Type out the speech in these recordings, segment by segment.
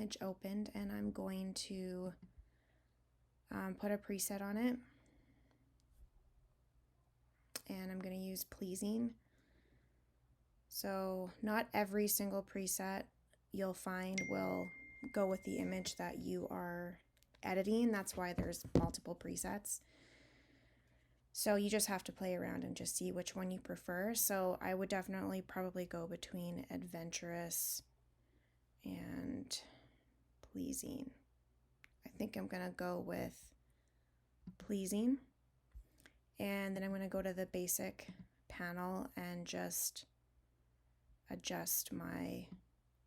image opened, and I'm going to put a preset on it. And I'm going to use pleasing. So not every single preset you'll find will go with the image that you are editing. That's why there's multiple presets. So you just have to play around and just see which one you prefer. So I would definitely probably go between adventurous and pleasing. I think I'm going to go with pleasing. And then I'm going to go to the basic panel and just adjust my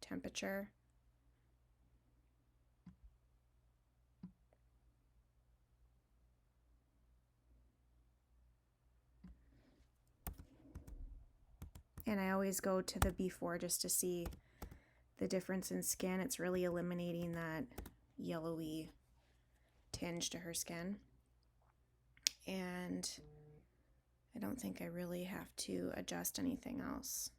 temperature. And I always go to the before just to see the difference in skin. It's really eliminating that yellowy tinge to her skin. And I don't think I really have to adjust anything else.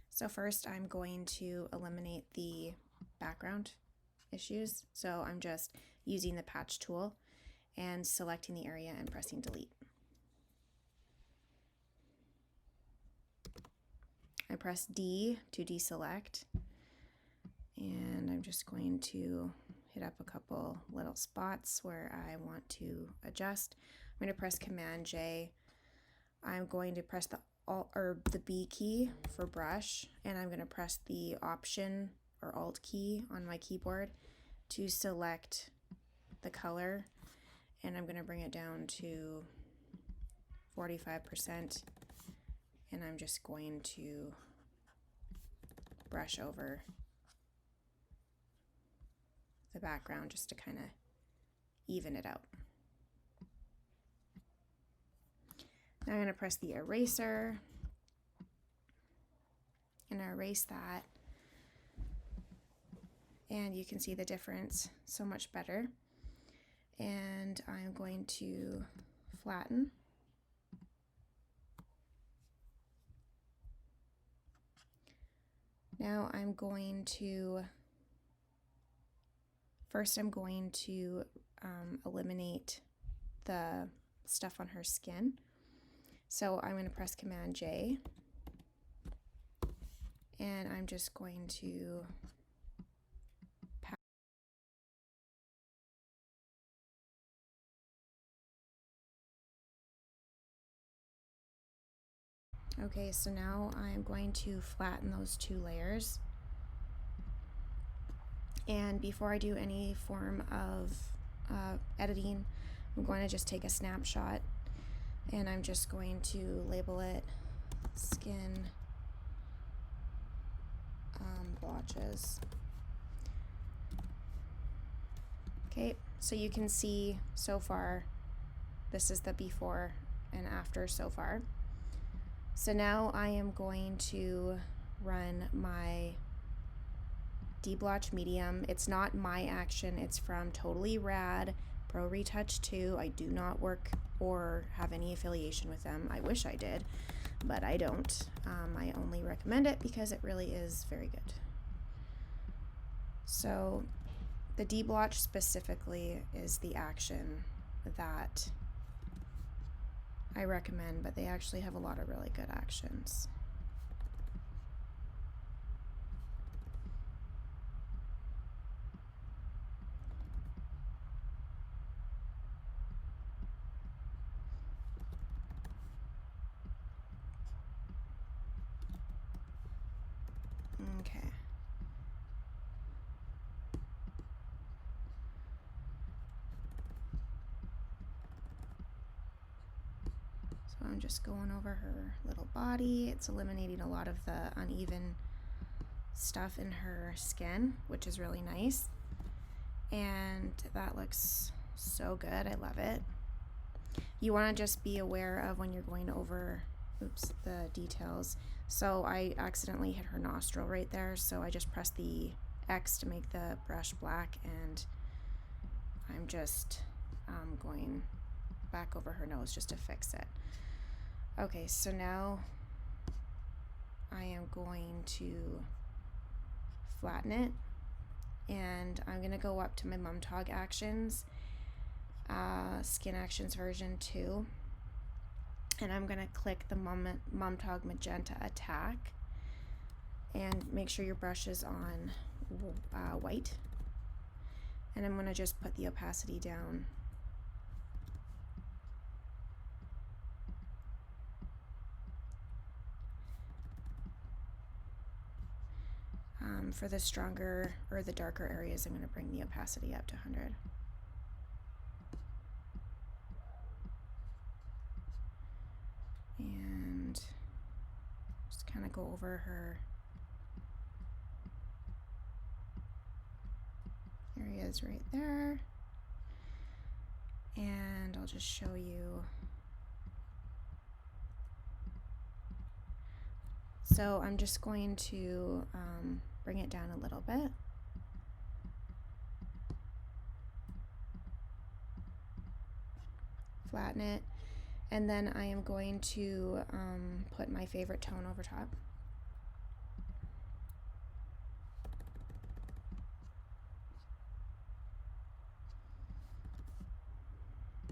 So first I'm going to eliminate the background issues. So I'm just using the patch tool and selecting the area and pressing delete. I press D to deselect, and I'm just going to hit up a couple little spots where I want to adjust. I'm going to press Command J. I'm going to press the Alt or the B key for brush, and I'm going to press the Option or Alt key on my keyboard to select the color, and I'm going to bring it down to 45%, and I'm just going to brush over the background just to kind of even it out. Now I'm going to press the eraser and erase that, and you can see the difference so much better. And I'm going to flatten. Now I'm going to, first I'm going to eliminate the stuff on her skin. So I'm going to press Command J, and I'm just going to Okay, so now I'm going to flatten those two layers. And before I do any form of editing, I'm going to just take a snapshot, and I'm just going to label it skin blotches. Okay, so you can see so far, this is the before and after so far. So now I am going to run my deblotch medium. It's not my action, it's from Totally Rad Pro Retouch 2. I do not work or have any affiliation with them. I wish I did, but I don't. I only recommend it because it really is very good. So the deblotch specifically is the action that I recommend, but they actually have a lot of really good actions. Okay. So I'm just going over her little body. It's eliminating a lot of the uneven stuff in her skin, which is really nice. And that looks so good. I love it. You want to just be aware of when you're going over, the details. So I accidentally hit her nostril right there, so I just pressed the X to make the brush black, and I'm just going back over her nose just to fix it. Okay, so now I am going to flatten it, and I'm going to go up to my Mumtog Actions, Skin Actions version 2, and I'm going to click the Mumtog Magenta Attack, and make sure your brush is on white, and I'm going to just put the opacity down. For the stronger or the darker areas, I'm going to bring the opacity up to 100. And just kind of go over her areas right there. And I'll just show you. So I'm just going to bring it down a little bit. Flatten it. And then I am going to put my favorite tone over top.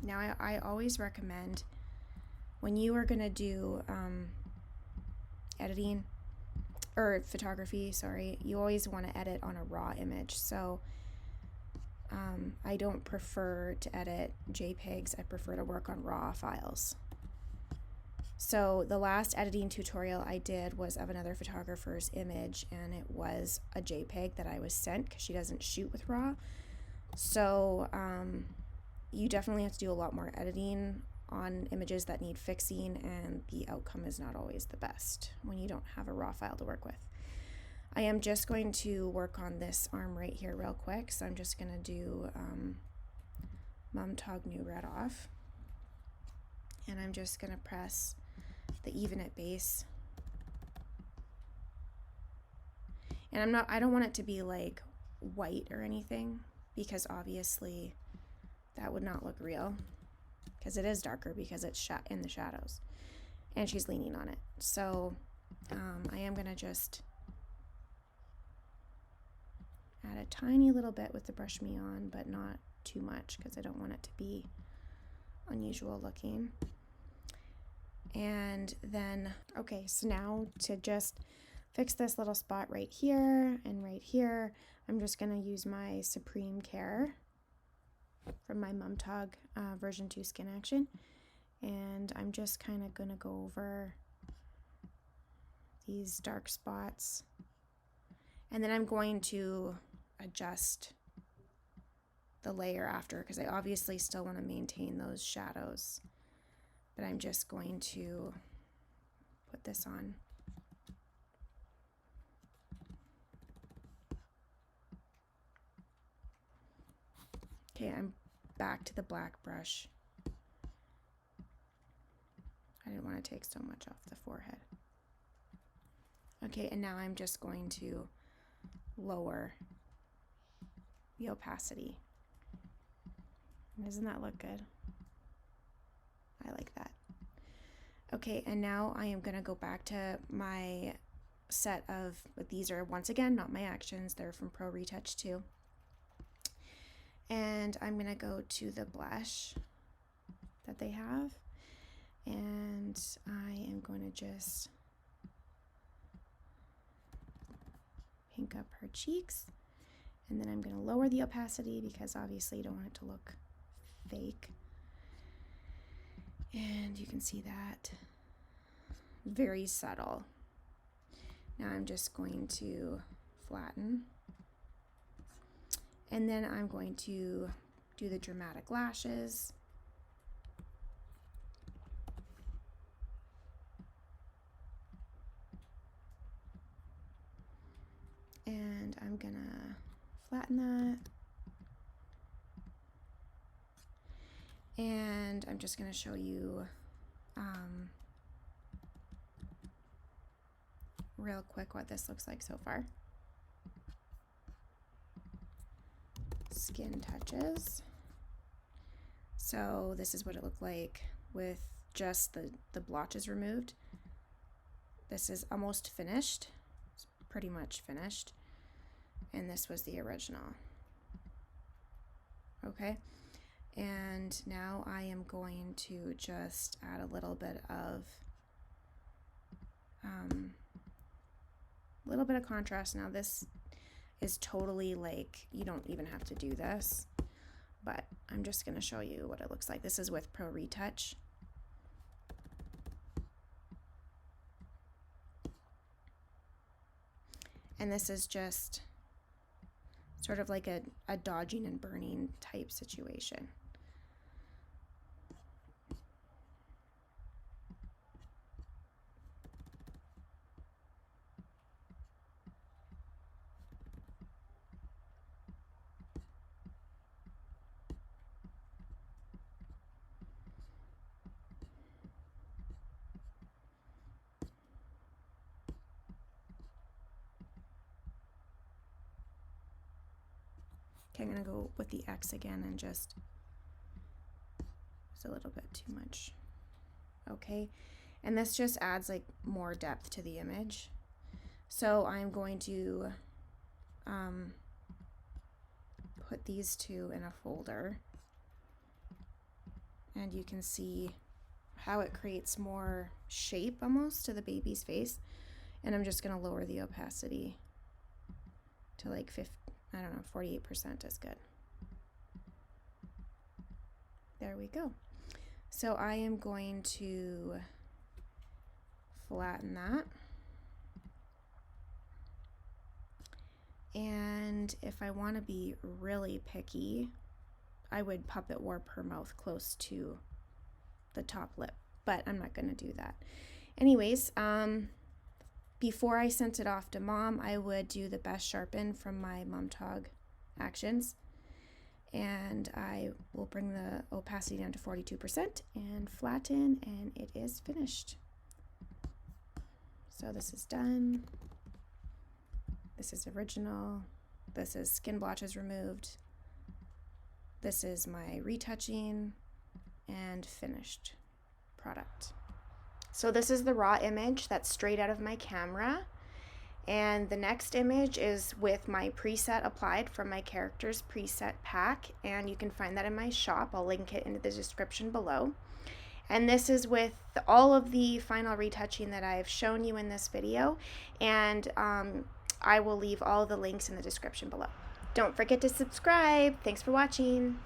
Now I always recommend, when you are going to do editing or photography, sorry, you always want to edit on a raw image. So I don't prefer to edit JPEGs. I prefer to work on raw files. So the last editing tutorial I did was of another photographer's image, and it was a JPEG that I was sent because she doesn't shoot with raw. So you definitely have to do a lot more editing on images that need fixing, and the outcome is not always the best when you don't have a raw file to work with. I am just going to work on this arm right here real quick, so I'm just going to do Mumtog New Red off, and I'm just going to press the even it base. And I don't want it to be like white or anything, because obviously that would not look real, because it is darker because it's in the shadows and she's leaning on it. So I am going to just add a tiny little bit with the brush me on, but not too much because I don't want it to be unusual looking. And then, okay, so now to just fix this little spot right here and right here, I'm just going to use my Supreme Care from my Mumtog version 2 Skin Action, and I'm just kind of going to go over these dark spots, and then I'm going to adjust the layer after, because I obviously still want to maintain those shadows, but I'm just going to put this on. Okay, I'm back to the black brush. I didn't want to take so much off the forehead. Okay, and now I'm just going to lower the opacity. Doesn't that look good? I like that. Okay, and now I am going to go back to my set of, but these are once again not my actions, they're from Pro Retouch 2. And I'm going to go to the blush that they have, and I am going to just pink up her cheeks, and then I'm going to lower the opacity because obviously you don't want it to look fake. And you can see that, very subtle. Now I'm just going to flatten, and then I'm going to do the dramatic lashes. And I'm gonna flatten that. And I'm just gonna show you real quick what this looks like so far. Skin touches. So this is what it looked like with just the blotches removed. This is almost finished. It's pretty much finished. And this was the original. Okay. And now I am going to just add a little bit of contrast. Now this is totally like, you don't even have to do this, but I'm just going to show you what it looks like. This is with Pro Retouch. And this is just sort of like a dodging and burning type situation. Okay, I'm going to go with the X again and just, it's a little bit too much. Okay, and this just adds like more depth to the image. So I'm going to put these two in a folder, and you can see how it creates more shape almost to the baby's face. And I'm just going to lower the opacity to like 48% is good. There we go. So I am going to flatten that. And if I want to be really picky, I would puppet warp her mouth close to the top lip, but I'm not going to do that. Anyways, before I sent it off to Mom, I would do the best sharpen from my Mom Tog actions, and I will bring the opacity down to 42% and flatten, and it is finished. So this is done. This is original. This is skin blotches removed. This is my retouching and finished product. So this is the raw image that's straight out of my camera, and the next image is with my preset applied from my characters preset pack, and you can find that in my shop. I'll link it in the description below. And this is with all of the final retouching that I've shown you in this video, and I will leave all the links in the description below. Don't forget to subscribe. Thanks for watching.